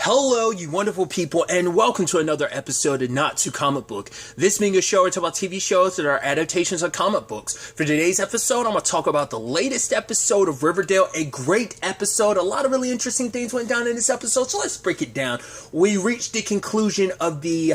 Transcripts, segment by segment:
Hello, you wonderful people, and welcome to another episode of Not Too Comic Book. This being a show where I talk about TV shows that are adaptations of comic books. For today's episode, I'm going to talk about the latest episode of Riverdale, a great episode. A lot of really interesting things went down in this episode, so let's break it down. We reached the conclusion of the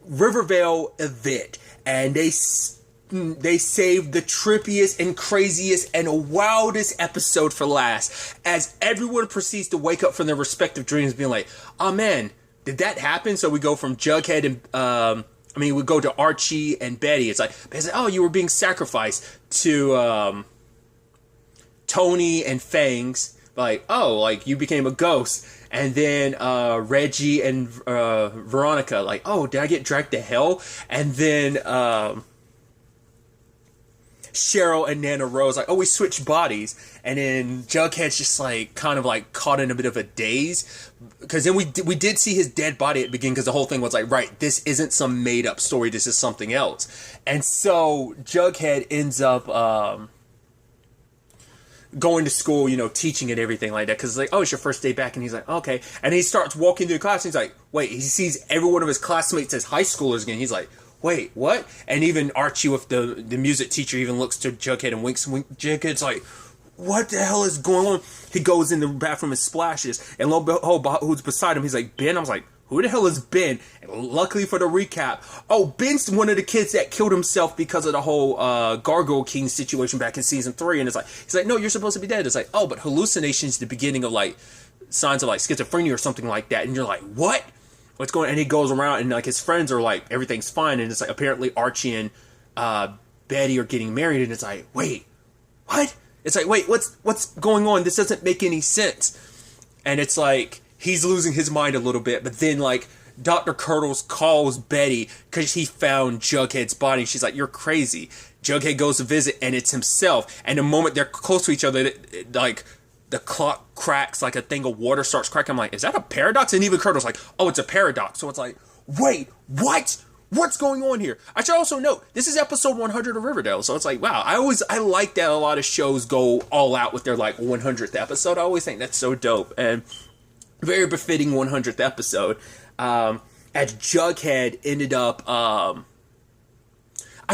Riverdale event, and they saved the trippiest and craziest and wildest episode for last, as everyone proceeds to wake up from their respective dreams being like, oh man, did that happen? So we go from Jughead and we go to Archie and Betty. It's like, oh, you were being sacrificed to Tony and Fangs. Like, oh, like you became a ghost. And then Reggie and Veronica, like, oh, did I get dragged to hell? And then Cheryl and Nana Rose, like, oh, we switched bodies. And then Jughead's just like kind of like caught in a bit of a daze, because then we did see his dead body at the beginning, because the whole thing was like, right, this isn't some made up story, this is something else. And so Jughead ends up going to school, teaching and everything like that, because it's like, oh, it's your first day back. And he's like, okay. And he starts walking through the class and he's like, wait, he sees every one of his classmates as high schoolers again. He's like, wait, what? And even Archie with the music teacher even looks to Jughead and winks. Jughead's like, what the hell is going on? He goes in the bathroom and splashes. And lo and behold, who's beside him? He's like, Ben? I was like, who the hell is Ben? And luckily for the recap, oh, Ben's one of the kids that killed himself because of the whole Gargoyle King situation back in season 3. And he's like, no, you're supposed to be dead. It's like, oh, but hallucinations, the beginning of like signs of like schizophrenia or something like that. And you're like, what? What's going on? And he goes around and like his friends are like, everything's fine. And it's like, apparently Archie and Betty are getting married. And it's like, wait, what? It's like, wait, what's going on? This doesn't make any sense. And it's like, he's losing his mind a little bit. But then like Dr. Curdles calls Betty because he found Jughead's body. She's like, you're crazy. Jughead goes to visit and it's himself. And the moment they're close to each other, like the clock cracks, like a thing of water starts cracking. I'm like, is that a paradox? And even Curdle's like, oh, it's a paradox. So it's like, wait, what? What's going on here? I should also note, this is episode 100 of Riverdale. So it's like, wow, I like that a lot of shows go all out with their like 100th episode. I always think that's so dope. And very befitting 100th episode. As Jughead ended up, I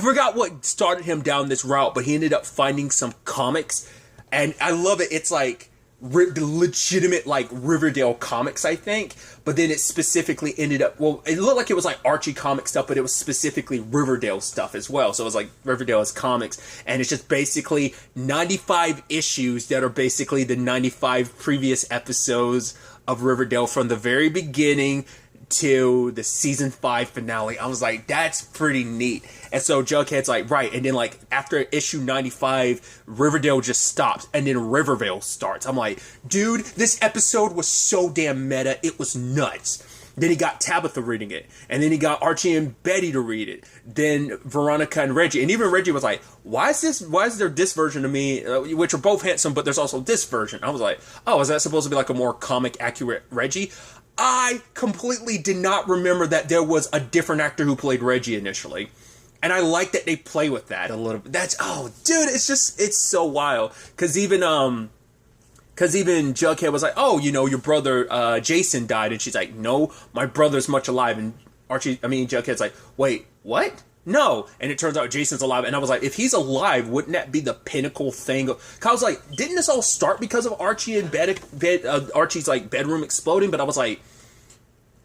forgot what started him down this route, but he ended up finding some comics. And I love it. It's like legitimate like Riverdale comics, I think. But then it specifically ended up, well, it looked like it was like Archie comic stuff, but it was specifically Riverdale stuff as well. So it was like Riverdale as comics. And it's just basically 95 issues that are basically the 95 previous episodes of Riverdale from the very beginning to the season 5 finale. I was like, that's pretty neat. And so Jughead's like, right. And then like after issue 95, Riverdale just stops and then Riverdale starts. I'm like, dude, this episode was so damn meta. It was nuts. Then he got Tabitha reading it. And then he got Archie and Betty to read it. Then Veronica and Reggie. And even Reggie was like, why is there this version of me, which are both handsome, but there's also this version. I was like, oh, is that supposed to be like a more comic accurate Reggie? I completely did not remember that there was a different actor who played Reggie initially. And I like that they play with that a little bit. Oh, dude, it's so wild. Because even Jughead was like, oh, your brother Jason died. And she's like, no, my brother's much alive. And Jughead's like, wait, what? No. And it turns out Jason's alive. And I was like, if he's alive, wouldn't that be the pinnacle thing? Cause I was like, didn't this all start because of Archie and Archie's like bedroom exploding? But I was like,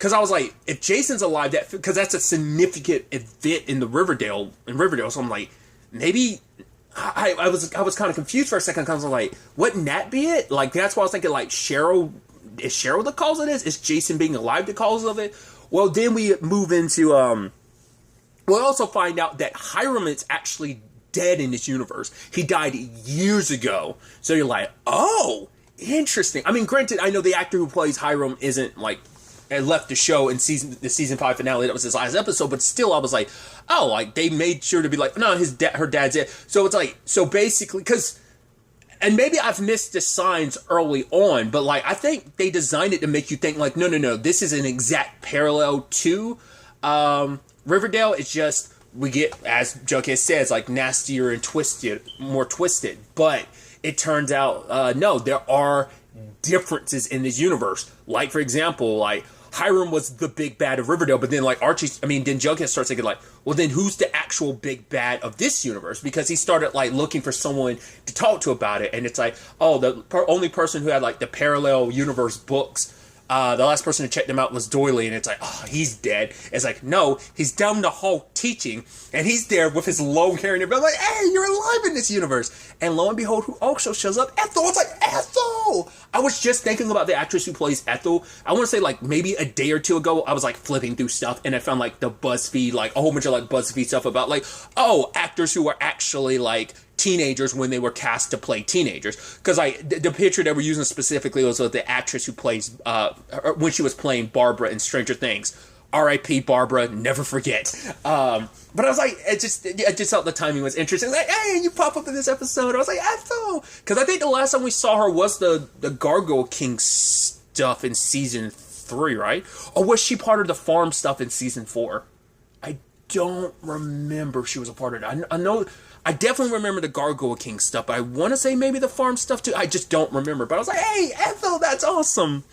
if Jason's alive, because that's a significant event in Riverdale. So I'm like, maybe I was kind of confused for a second. Cause I was like, wouldn't that be it? Like, that's why I was thinking like is Cheryl the cause of this? Is Jason being alive the cause of it? Well, then we move into, we'll also find out that Hiram is actually dead in this universe. He died years ago. So you're like, oh, interesting. I mean, granted, I know the actor who plays Hiram isn't like, left the show in the season 5 finale. That was his last episode. But still, I was like, oh, like they made sure to be like, no, her dad's dead. So it's like, so basically, because, and maybe I've missed the signs early on, but like, I think they designed it to make you think like, no, this is an exact parallel to, Riverdale. It's just, we get, as Jughead says, like nastier and more twisted. But it turns out, no, there are differences in this universe. Like, for example, like, Hiram was the big bad of Riverdale, but then, like, then Jughead starts thinking, like, well, then who's the actual big bad of this universe? Because he started, like, looking for someone to talk to about it, and it's like, oh, the only person who had, like, the parallel universe books, the last person to check them out was Doily, and it's like, oh, he's dead. It's like, no, he's down the hall teaching, and he's there with his long hair and everything. I'm like, hey, you're alive in this universe. And lo and behold, who also shows up? Ethel. It's like, Ethel! I was just thinking about the actress who plays Ethel. I want to say, like, maybe a day or two ago, I was, like, flipping through stuff, and I found, like, the BuzzFeed, like, a whole bunch of, like, BuzzFeed stuff about, like, oh, actors who are actually, like, teenagers when they were cast to play teenagers, because the picture that we're using specifically was of the actress who plays when she was playing Barbara in Stranger Things. R.I.P. Barbara, never forget. But I was like, I just thought the timing was interesting. Like, hey, you pop up in this episode. I was like, Ethel, because I think the last time we saw her was the Gargoyle King stuff in season 3, right? Or was she part of the farm stuff in season 4? I don't remember if she was a part of it. I know. I definitely remember the Gargoyle King stuff, but I want to say maybe the farm stuff too. I just don't remember. But I was like, hey, Ethel, that's awesome.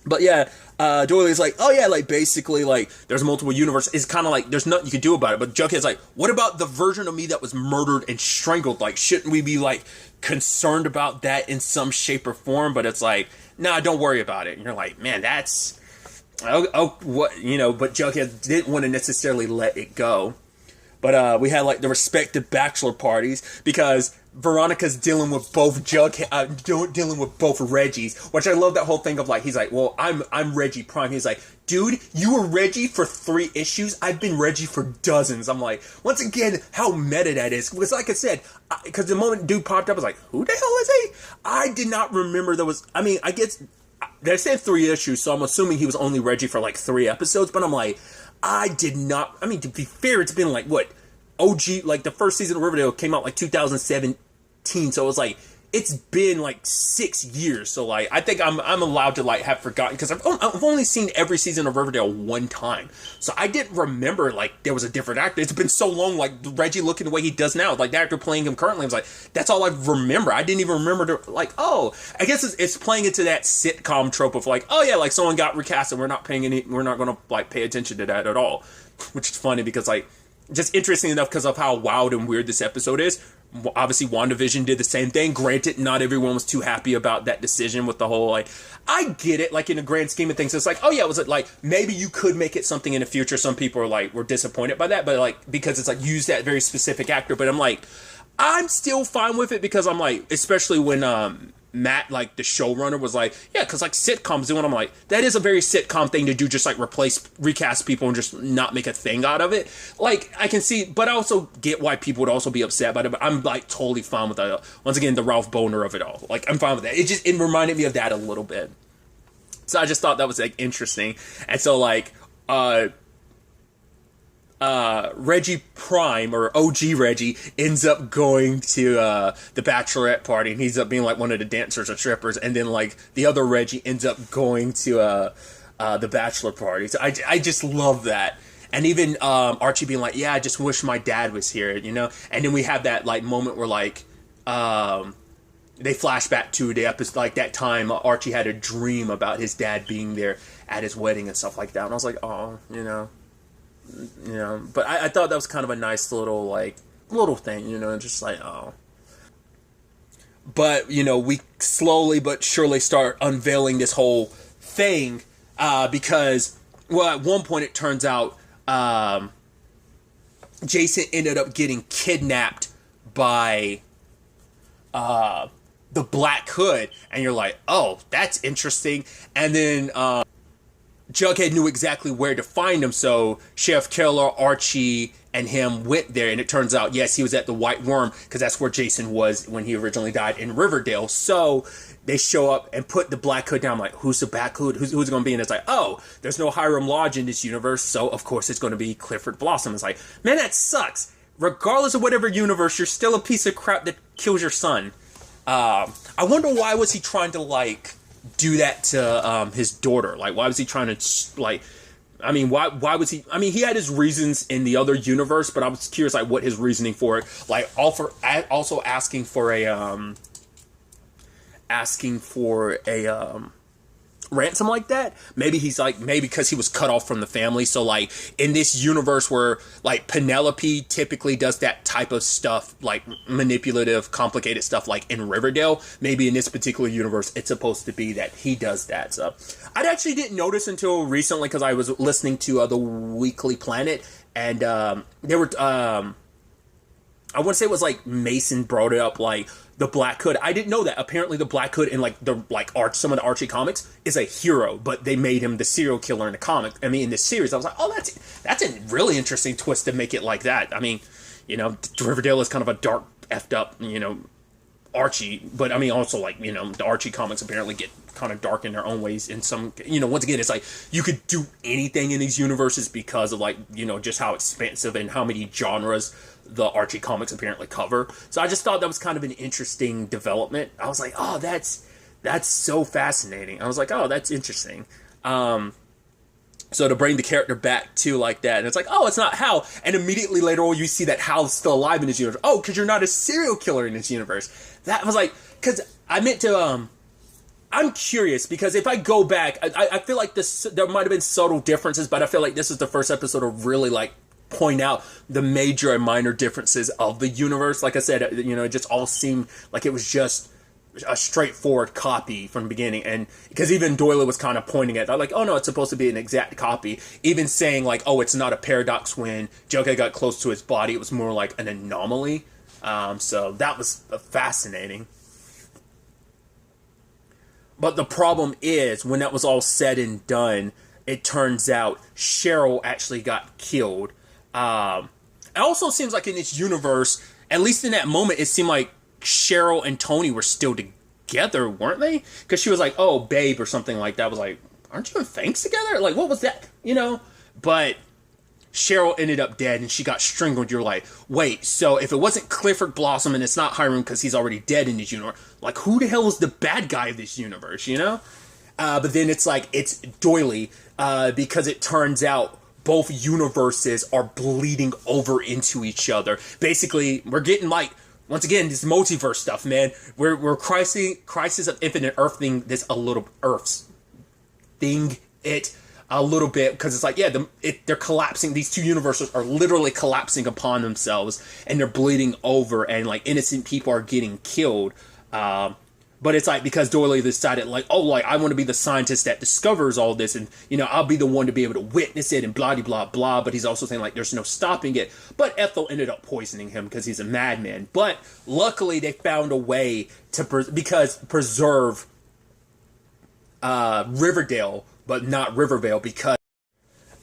But yeah, Doily's like, oh yeah, like basically like there's multiple universes. It's kind of like there's nothing you can do about it. But Jughead's like, what about the version of me that was murdered and strangled? Like, shouldn't we be like concerned about that in some shape or form? But it's like, nah, don't worry about it. And you're like, man, that's what, you know. But Jughead didn't want to necessarily let it go. But we had like the respective bachelor parties because Veronica's dealing with both dealing with both Reggies, which I love that whole thing of like, he's like, well, I'm Reggie Prime. He's like, dude, you were Reggie for 3 issues. I've been Reggie for dozens. I'm like, once again, how meta that is. Because like I said, because the moment dude popped up, I was like, who the hell is he? I did not remember there was, I mean, I guess, they said 3 issues, so I'm assuming he was only Reggie for like 3 episodes, but I'm like, I did not, I mean, to be fair, it's been like, what, OG, like the first season of Riverdale came out like 2017, so it was like, it's been like 6 years, so like, I think I'm allowed to like have forgotten, because I've only seen every season of Riverdale 1 time, so I didn't remember like there was a different actor. It's been so long, like Reggie looking the way he does now, like the actor playing him currently, I was like, that's all I remember. I didn't even remember to, like, oh, I guess it's playing into that sitcom trope of like, oh yeah, like someone got recast and we're not gonna like pay attention to that at all, which is funny because like, just interesting enough because of how wild and weird this episode is. Obviously, WandaVision did the same thing. Granted, not everyone was too happy about that decision with the whole, like, I get it, like, in the grand scheme of things, it's like, oh yeah, was it like, maybe you could make it something in the future. Some people are like, were disappointed by that, but like, because it's like, use that very specific actor, but I'm like, I'm still fine with it because I'm like, especially when, Matt, like the showrunner, was like, yeah, because like sitcoms do, and I'm like, that is a very sitcom thing to do, just like recast people and just not make a thing out of it. Like, I can see, but I also get why people would also be upset about it, but I'm like totally fine with that. Once again, the Ralph Boner of it all. Like, I'm fine with that. It reminded me of that a little bit. So I just thought that was like interesting. And so like, Reggie Prime, or OG Reggie, ends up going to the bachelorette party, and he's up being like one of the dancers or strippers, and then like the other Reggie ends up going to the bachelor party. So I just love that. And even Archie being like, yeah, I just wish my dad was here, you know? And then we have that like moment where like they flash back to the episode, like that time Archie had a dream about his dad being there at his wedding and stuff like that. And I was like, oh, you know, but I thought that was kind of a nice little thing, you know, just like, oh. But, you know, we slowly but surely start unveiling this whole thing, because, well, at one point it turns out, Jason ended up getting kidnapped by, the Black Hood, and you're like, oh, that's interesting. And then, Jughead knew exactly where to find him, so Sheriff Keller, Archie, and him went there, and it turns out, yes, he was at the White Worm, because that's where Jason was when he originally died in Riverdale. So they show up and put the Black Hood down. I'm like, who's the Black Hood? Who's it going to be? And it's like, oh, there's no Hiram Lodge in this universe, so of course it's going to be Clifford Blossom. It's like, man, that sucks. Regardless of whatever universe, you're still a piece of crap that kills your son. I wonder why was he trying to, like, do that to his daughter? Like, why was he trying to, like, I mean, why was he, I mean, he had his reasons in the other universe, but I was curious, like, what his reasoning for it, like, also asking for a asking for a ransom like that. Maybe he's like, maybe because he was cut off from the family. So like in this universe where like Penelope typically does that type of stuff, like manipulative, complicated stuff, like in Riverdale, maybe in this particular universe it's supposed to be that he does that. So I actually didn't notice until recently because I was listening to the Weekly Planet, and they were I want to say it was like Mason brought it up, like the Black Hood. I didn't know that. Apparently, the Black Hood in like some of the Archie comics is a hero, but they made him the serial killer in the comic. I mean, in this series, I was like, oh, that's a really interesting twist to make it like that. I mean, you know, Riverdale is kind of a dark, effed up, you know, Archie, but I mean, also like, you know, the Archie comics apparently get kind of dark in their own ways in some, you know, once again, it's like you could do anything in these universes because of like, you know, just how expansive and how many genres the Archie comics apparently cover. So I just thought that was kind of an interesting development. I was like, oh, that's so fascinating. I was like, oh, that's interesting. So to bring the character back to like that, and it's like, oh, it's not Hal. And immediately later on, you see that Hal's still alive in this universe. Oh, because you're not a serial killer in this universe. That was like, because I meant to, I'm curious, because if I go back, I feel like there might have been subtle differences, but I feel like this is the first episode to really like point out the major and minor differences of the universe. Like I said, you know, it just all seemed like it was just a straightforward copy from the beginning. And because even Doyle was kind of pointing at that, like, oh no, it's supposed to be an exact copy. Even saying like, oh, it's not a paradox when Jughead got close to his body. It was more like an anomaly. So that was fascinating. But the problem is, when that was all said and done, it turns out Cheryl actually got killed. It also seems like in this universe, at least in that moment, it seemed like Cheryl and Tony were still together, weren't they? Because she was like, oh, babe, or something like that. I was like, aren't you and Fangs together? Like, what was that? You know? But Cheryl ended up dead, and she got strangled. You're like, wait, so if it wasn't Clifford Blossom, and it's not Hiram because he's already dead in this universe, like, who the hell is the bad guy of this universe, you know? But then it's like, it's Doily, because it turns out both universes are bleeding over into each other. Basically, we're getting like, once again, this multiverse stuff, man. We're Crisis of Infinite Earth thing this a little Earths thing it a little bit, because it's like, yeah, they're collapsing. These two universes are literally collapsing upon themselves, and they're bleeding over, and like innocent people are getting killed. But it's like, because Doily decided, like, oh, like, I want to be the scientist that discovers all this, and, you know, I'll be the one to be able to witness it, and blah, blah, blah, blah. But he's also saying, like, there's no stopping it. But Ethel ended up poisoning him because he's a madman. But luckily, they found a way to preserve Riverdale, but not Rivervale, because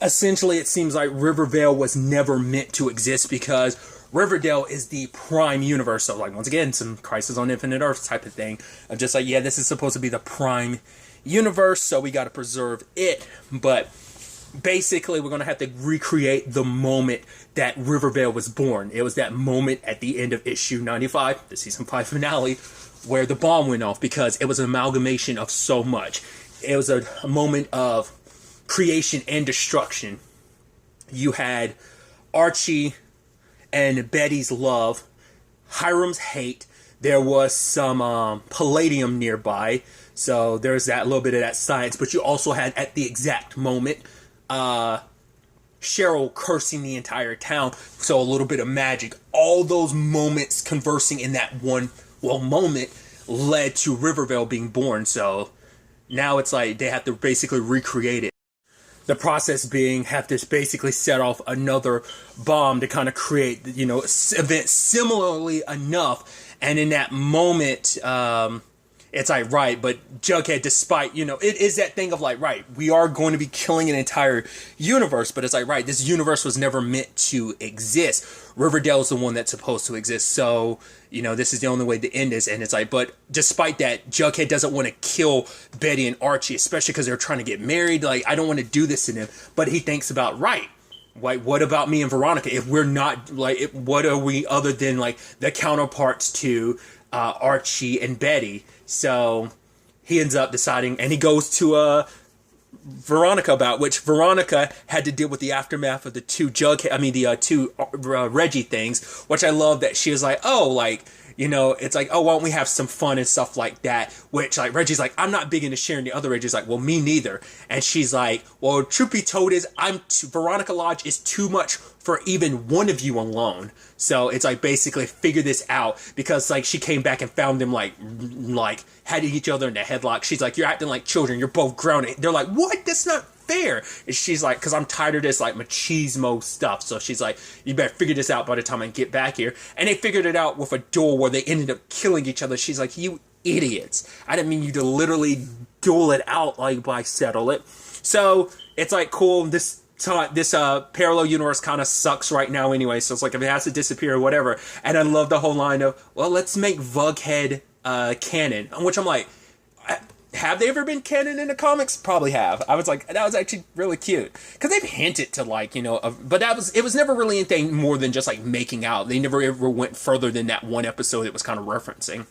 essentially it seems like Rivervale was never meant to exist, because Riverdale is the prime universe. So, like, once again, some Crisis on Infinite Earth type of thing. I'm just like, yeah, this is supposed to be the prime universe, so we got to preserve it. But basically, we're going to have to recreate the moment that Riverdale was born. It was that moment at the end of issue 95, the season 5 finale, where the bomb went off, because it was an amalgamation of so much. It was a moment of creation and destruction. You had Archie and Betty's love, Hiram's hate. There was some palladium nearby, so there's that little bit of that science. But you also had, at the exact moment, Cheryl cursing the entire town, so a little bit of magic. All those moments conversing in that one moment led to Rivervale being born. So now it's like they have to basically recreate it. The process being, have to basically set off another bomb to kind of create, you know, event similarly enough. And in that moment, it's like, right, but Jughead, despite, you know, it is that thing of like, right, we are going to be killing an entire universe, but it's like, right, this universe was never meant to exist. Riverdale is the one that's supposed to exist, so, you know, this is the only way to end this. And it's like, but despite that, Jughead doesn't want to kill Betty and Archie, especially because they're trying to get married. Like, I don't want to do this to them. But he thinks about, right, like, what about me and Veronica? If we're not, like, what are we other than, like, the counterparts to Archie and Betty? So he ends up deciding, and he goes to Veronica about, which Veronica had to deal with the aftermath of the two Reggie things, which I love that she was like, oh, like, you know, it's like, oh, why don't we have some fun and stuff like that? Which, like, Reggie's like, I'm not big into sharing. The other Reggie's like, well, me neither. And she's like, well, truth be told is, Veronica Lodge is too much for even one of you alone. So it's like, basically figure this out, because like she came back and found them like had each other in a headlock. She's like, you're acting like children. You're both grounded. They're like, what? That's not fair. And she's like, because I'm tired of this like machismo stuff. So she's like, you better figure this out by the time I get back here. And they figured it out with a duel where they ended up killing each other. She's like, you idiots. I didn't mean you to literally duel it out like by settle it. So it's like, cool. This parallel universe kind of sucks right now anyway. So it's like, if it has to disappear or whatever. And I love the whole line of, well, let's make Jughead canon. Which I'm like, have they ever been canon in the comics? Probably have. I was like, that was actually really cute. Because they've hinted to like, you know, but it was never really anything more than just like making out. They never ever went further than that one episode it was kind of referencing.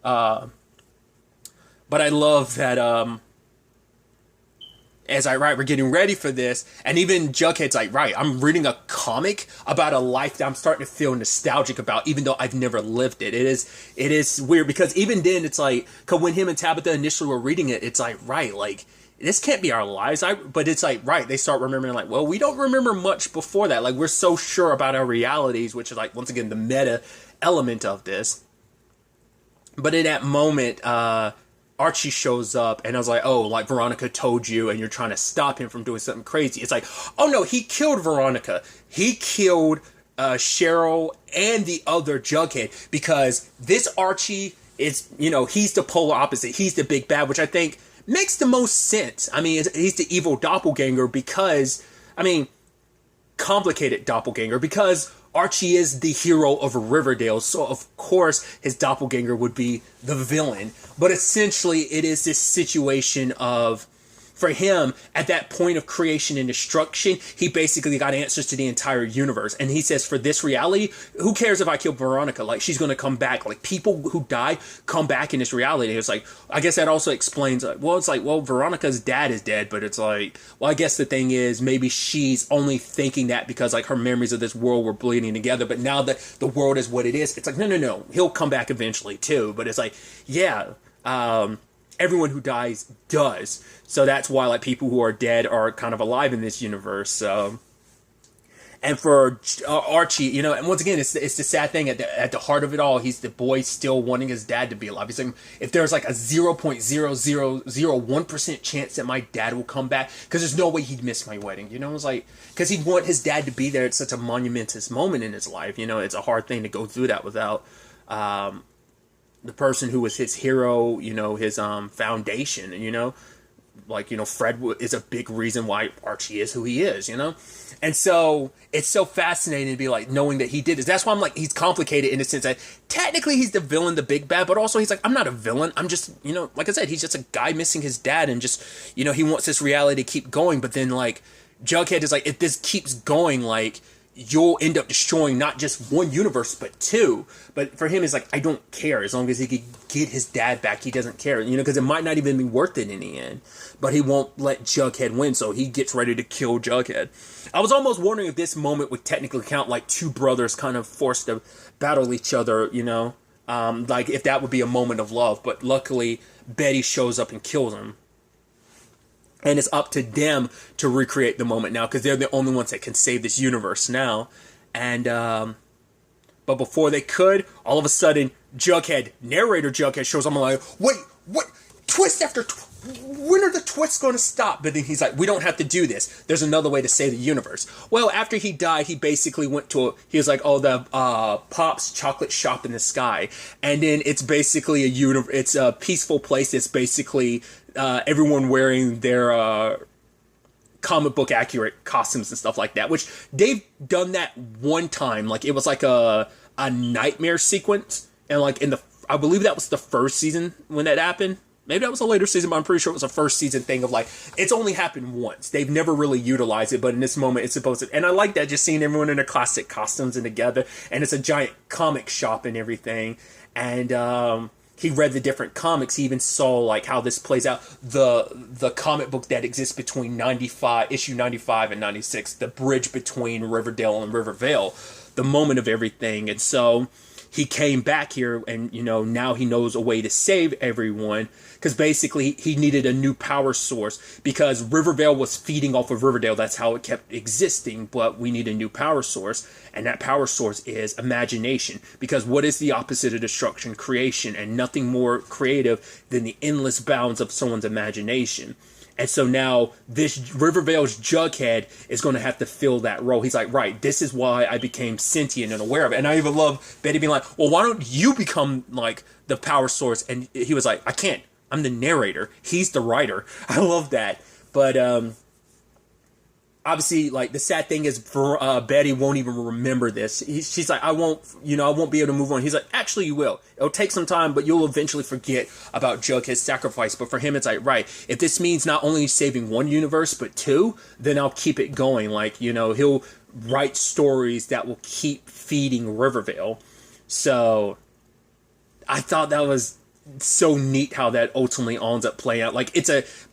But I love that, as I write, we're getting ready for this, and even Jughead's like, right, I'm reading a comic about a life that I'm starting to feel nostalgic about, even though I've never lived it. It is weird, because even then, it's like, cause when him and Tabitha initially were reading it, it's like, right, like, this can't be our lives. But it's like, right, they start remembering, like, well, we don't remember much before that. Like, we're so sure about our realities, which is like, once again, the meta element of this. But in that moment, Archie shows up, and I was like, oh, like, Veronica told you, and you're trying to stop him from doing something crazy. It's like, oh no, he killed Veronica. He killed Cheryl and the other Jughead, because this Archie is, you know, he's the polar opposite. He's the big bad, which I think makes the most sense. I mean, he's the evil doppelganger because, I mean, complicated doppelganger, because Archie is the hero of Riverdale, so of course his doppelganger would be the villain. But essentially it is this situation of, for him, at that point of creation and destruction, he basically got answers to the entire universe. And he says, for this reality, who cares if I kill Veronica? Like, she's going to come back. Like, people who die come back in this reality. It's like, I guess that also explains, like, well, it's like, well, Veronica's dad is dead, but it's like, well, I guess the thing is, maybe she's only thinking that because, like, her memories of this world were bleeding together. But now that the world is what it is, it's like, no. He'll come back eventually, too. But it's like, yeah, everyone who dies does. So that's why, like, people who are dead are kind of alive in this universe. So, and for Archie, you know, and once again, it's the sad thing, at the heart of it all, he's the boy still wanting his dad to be alive. He's like, if there's like a 0.0001% chance that my dad will come back, because there's no way he'd miss my wedding, you know. It's like, because he'd want his dad to be there at such a monumentous moment in his life. You know, it's a hard thing to go through that without the person who was his hero, you know, his foundation. And, you know, like, you know, Fred is a big reason why Archie is who he is, you know? And so it's so fascinating to be like, knowing that he did this. That's why I'm like, he's complicated in the sense that technically he's the villain, the big bad, but also he's like, I'm not a villain. I'm just, you know, like I said, he's just a guy missing his dad, and just, you know, he wants this reality to keep going. But then, like, Jughead is like, if this keeps going, like, you'll end up destroying not just one universe, but two. But for him, it's like, I don't care. As long as he could get his dad back, he doesn't care. You know, because it might not even be worth it in the end. But he won't let Jughead win, so he gets ready to kill Jughead. I was almost wondering if this moment would technically count like two brothers kind of forced to battle each other, you know? Like, if that would be a moment of love. But luckily, Betty shows up and kills him. And it's up to them to recreate the moment now, because they're the only ones that can save this universe now. And, but before they could, all of a sudden, narrator Jughead shows up. I'm like, wait, what? Twist after when are the twists going to stop? But then he's like, we don't have to do this. There's another way to save the universe. Well, after he died, he basically went to he was like, oh, the Pop's chocolate shop in the sky. And then it's basically it's a peaceful place. It's basically everyone wearing their comic book accurate costumes and stuff like that, which they've done that one time. Like, it was like a nightmare sequence. And like I believe that was the first season when that happened. Maybe that was a later season, but I'm pretty sure it was a first season thing of like, it's only happened once. They've never really utilized it, but in this moment it's supposed to. And I like that, just seeing everyone in their classic costumes and together. And it's a giant comic shop and everything. And he read the different comics. He even saw like how this plays out. The comic book that exists between issue 95 and 96, the bridge between Riverdale and Rivervale, the moment of everything. And so he came back here and, now he knows a way to save everyone. Because basically he needed a new power source because Riverdale was feeding off of Riverdale. That's how it kept existing. But we need a new power source. And that power source is imagination. Because what is the opposite of destruction? Creation. And nothing more creative than the endless bounds of someone's imagination. And so now this Riverdale's Jughead is going to have to fill that role. He's like, right, this is why I became sentient and aware of it. And I even love Betty being like, well, why don't you become like the power source? And he was like, I can't. I'm the narrator. He's the writer. I love that. But obviously, like, the sad thing is Betty won't even remember this. She's like, I won't be able to move on. He's like, actually, you will. It'll take some time, but you'll eventually forget about Jughead's sacrifice. But for him, it's like, right, if this means not only saving one universe, but two, then I'll keep it going. Like, he'll write stories that will keep feeding Riverdale. So I thought that was so neat how that ultimately ends up playing out. Like,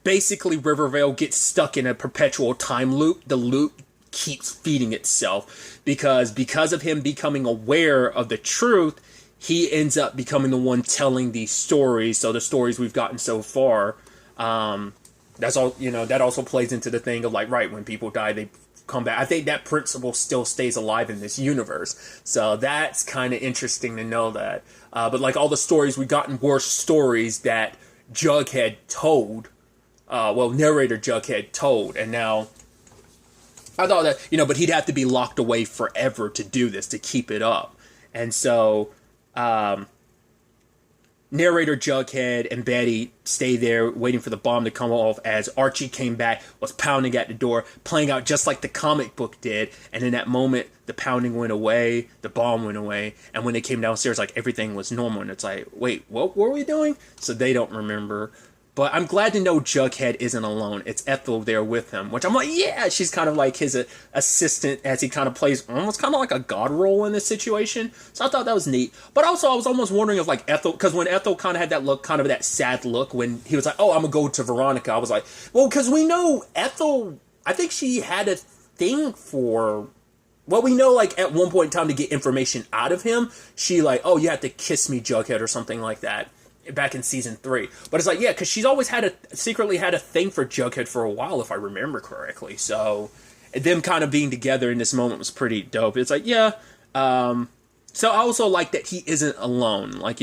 basically Riverdale gets stuck in a perpetual time loop. The loop keeps feeding itself because of him becoming aware of the truth, he ends up becoming the one telling these stories. So the stories we've gotten so far, that's all, that also plays into the thing of like, right, when people die, they come back. I think that principle still stays alive in this universe. So that's kind of interesting to know that. But like all the stories, we've gotten worse stories that Jughead told. Narrator Jughead told. And now, I thought that, but he'd have to be locked away forever to do this, to keep it up. And so, narrator Jughead and Betty stay there waiting for the bomb to come off as Archie came back, was pounding at the door, playing out just like the comic book did. And in that moment, the pounding went away, the bomb went away, and when they came downstairs, like, everything was normal. And it's like, wait, what were we doing? So they don't remember. But I'm glad to know Jughead isn't alone. It's Ethel there with him, which I'm like, yeah, she's kind of like his assistant as he kind of plays almost kind of like a god role in this situation. So I thought that was neat. But also, I was almost wondering if like Ethel, because when Ethel kind of had that look, kind of that sad look when he was like, oh, I'm going to go to Veronica. I was like, well, because we know Ethel, I think she had a thing for... Well, we know, like, at one point in time to get information out of him, she like, oh, you have to kiss me, Jughead, or something like that. Back in season 3. But it's like, yeah, because she's always secretly had a thing for Jughead for a while, if I remember correctly. So, them kind of being together in this moment was pretty dope. It's like, yeah. So I also like that he isn't alone, like,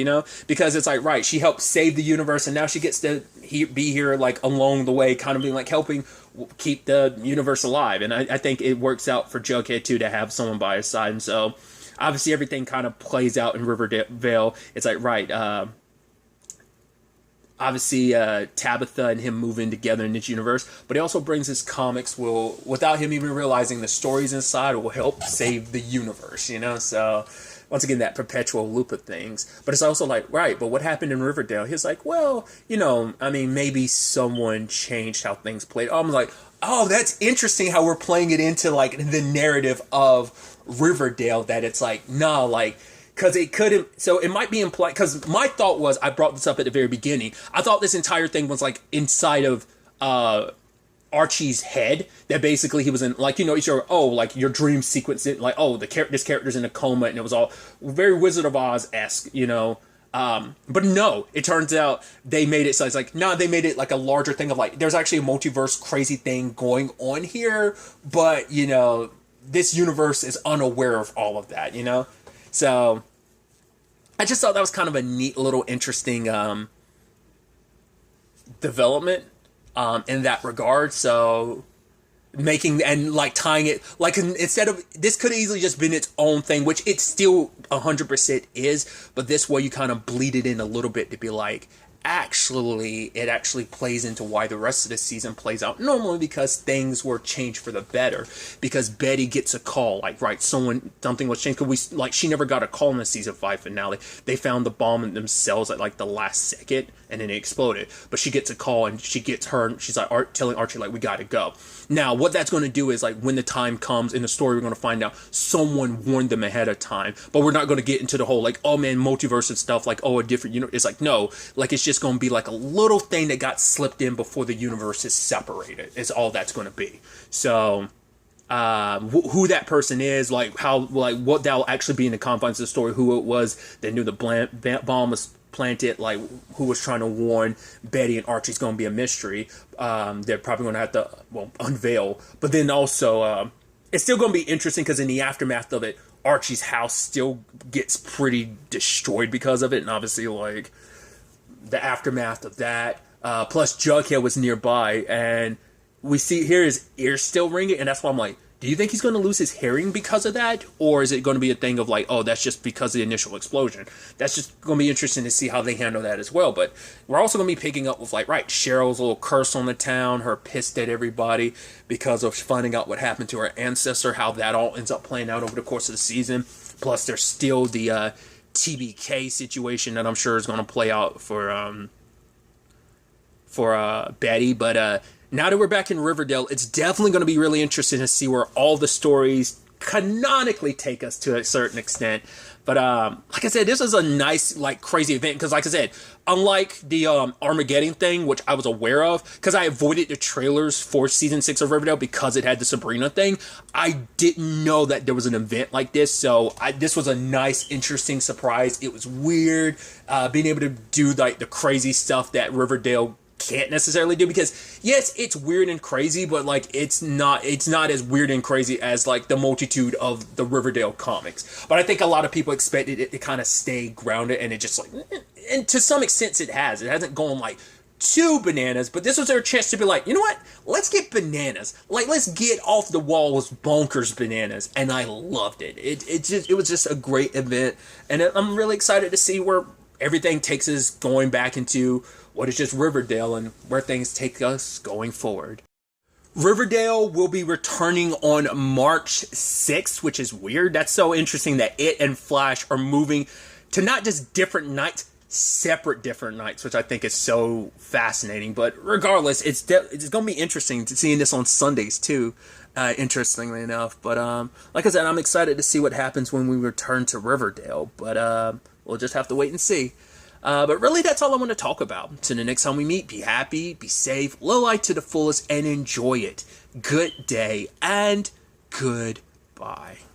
because it's like, right, she helped save the universe, and now she gets to be here, like, along the way, kind of being, like, helping keep the universe alive. And I think it works out for Jughead, too, to have someone by his side. And so, obviously, everything kind of plays out in Riverdale. It's like, right, obviously, Tabitha and him move in together in this universe, but he also brings his comics without him even realizing the stories inside will help save the universe, So, once again, that perpetual loop of things. But it's also like, right, but what happened in Riverdale? He's like, well, maybe someone changed how things played. I'm like, oh, that's interesting how we're playing it into, like, the narrative of Riverdale, that it's like, nah, like, because it couldn't, so it might be implied, because my thought was, I brought this up at the very beginning, I thought this entire thing was, like, inside of Archie's head, that basically he was in, like, like, your dream sequence, like, oh, this character's in a coma, and it was all very Wizard of Oz-esque, but no, it turns out they made it, so it's like, they made it, like, a larger thing of, like, there's actually a multiverse crazy thing going on here, but, this universe is unaware of all of that, So, I just thought that was kind of a neat little interesting development in that regard. So, making and like tying it, like instead of, this could have easily just been its own thing, which it still 100% is, but this way you kind of bleed it in a little bit to be like, it actually plays into why the rest of the season plays out normally, because things were changed for the better, because Betty gets a call, like, right, something was changed, because she never got a call in the season 5 finale. They found the bomb in themselves at like the last second, and then it exploded, but she gets a call, and she's like, telling Archie, like, we gotta go. Now, what that's going to do is, like, when the time comes in the story, we're going to find out someone warned them ahead of time, but we're not going to get into the whole, like, oh man, multiverse and stuff, like, oh, a different, it's like, no, like, it's just going to be like a little thing that got slipped in before the universe is separated, is all that's going to be. So, who that person is, like how, like what that'll actually be in the confines of the story, who it was that knew the bomb was planted, like who was trying to warn Betty and Archie's going to be a mystery. They're probably going to have to, well, unveil. But then also, it's still going to be interesting because in the aftermath of it, Archie's house still gets pretty destroyed because of it, and obviously, like the aftermath of that. Plus, Jughead was nearby, and we see here his ears still ringing, and that's why I'm like, do you think he's going to lose his hearing because of that? Or is it going to be a thing of like, oh, that's just because of the initial explosion? That's just going to be interesting to see how they handle that as well. But we're also going to be picking up with, like, right, Cheryl's little curse on the town, her pissed at everybody because of finding out what happened to her ancestor, how that all ends up playing out over the course of the season. Plus, there's still the TBK situation that I'm sure is going to play out for Betty. But now that we're back in Riverdale, it's definitely going to be really interesting to see where all the stories canonically take us to a certain extent. But like I said, this is a nice, like, crazy event because, like I said, unlike the Armageddon thing, which I was aware of, because I avoided the trailers for season 6 of Riverdale because it had the Sabrina thing, I didn't know that there was an event like this. So this was a nice, interesting surprise. It was weird being able to do, like, the crazy stuff that Riverdale can't necessarily do, because yes, it's weird and crazy, but like it's not as weird and crazy as like the multitude of the Riverdale comics. But I think a lot of people expected it to kind of stay grounded, and it just like, and to some extent it hasn't gone like too bananas, but this was their chance to be like, you know what, let's get bananas, like let's get off the walls bonkers bananas. And I loved it. It was just a great event, and I'm really excited to see where everything takes us going back into what is just Riverdale and where things take us going forward. Riverdale will be returning on March 6th, which is weird. That's so interesting that it and Flash are moving to not just different nights, separate different nights, which I think is so fascinating. But regardless, it's going to be interesting to seeing this on Sundays too, interestingly enough. But like I said, I'm excited to see what happens when we return to Riverdale. But we'll just have to wait and see. But really, that's all I want to talk about. So the next time we meet, be happy, be safe, live life to the fullest, and enjoy it. Good day, and goodbye.